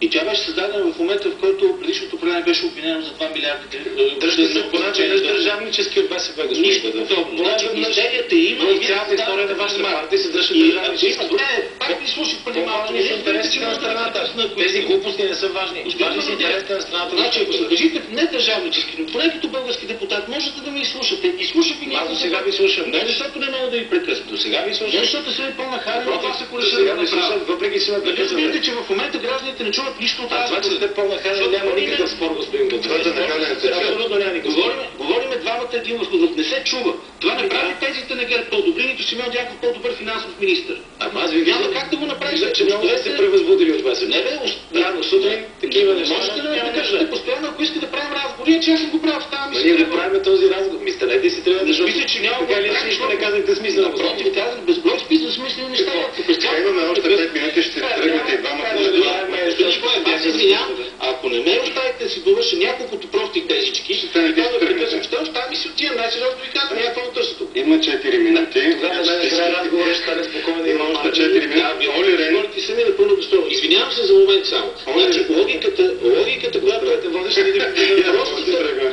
И тя беше създадена в момента, в който предишното управление беше обвинено за 2 милиарда. Дръжте се по начин държавнически от БСП, господин. Нищо подобно. Значи изделията има и цялата история на вашата партия се дръжте държавнически. Пак ви слушах преди малко. По-важни са интересите на страната. Тези глупости не са важни. Важни са интересите на страната. Значи, ако се държите не държавнически, но поне като български депутат, можете да ме изслушате. И слушах ви Аз до сега ви слушам. Не, защото не мога да ви прекъсна. До сега ви слушам. Защото се е по-нахален от вас, ако решите да да направя. Въпреки че ме прекъсвате. Виждате, че в момента гражданите не чуват нищо от това, че сте по-нахален, няма никакъв спор, господин Кутев. Абсолютно няма никакъв спор. Говориме двамата един върху, не се чува. Това не прави тезите на ГЕРБ по-добри, нито ще имал някакъв по-добър финансов министър. Ама аз ви няма как да го направиш. Че много сте превъзбудили от вас. Не бе, рано сутрин, такива неща. Можете да ме прекъсвате постоянно, ако искате да правим разговори, че аз съм го правил, става ми се. Ние да правим този разговор. Станете си трябва да мисля, че няма така ли нищо не казахте смислено. Напротив, казах безброй списък смислени неща. Имаме още 5 минути, ще тръгнете и двамата. Аз извинявам, ако не ме оставите да си довърша няколкото прости тезички, ще остави си отивам, най-сериозно ви казвам, няма какво да търся тук. Има 4 минути. Тогава да разговора ще стане спокойно да има още 4 минути. Оли Рен. Говорите сами напълно достойно. Извинявам се за момент само. Значи логиката, която е водеща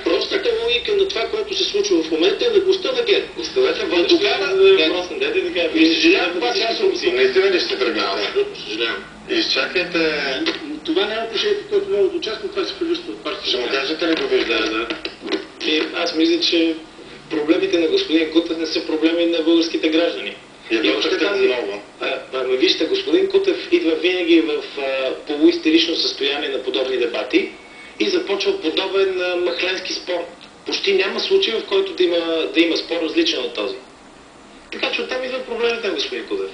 простата логика на това, което се случва в момента е на гостта на ГЕРБ. Оставете водеща въпросна. Дайте да кажа. И съжалявам, обаче аз съм си. Наистина ли ще тръгнете? Абсолютно съжалявам. Изчакайте. Това не е отношение, в което мога да участвам, това се превръща от партията. Ще му кажете ли го виждате? Да. И аз мисля, че проблемите на господин Кутев не са проблеми на българските граждани. И още много. Вижте, господин Кутев идва винаги в полуистерично състояние на подобни дебати и започва подобен махленски спор. Почти няма случай, в който да има спор различен от този. Така че оттам идват проблемите на господин Кутев.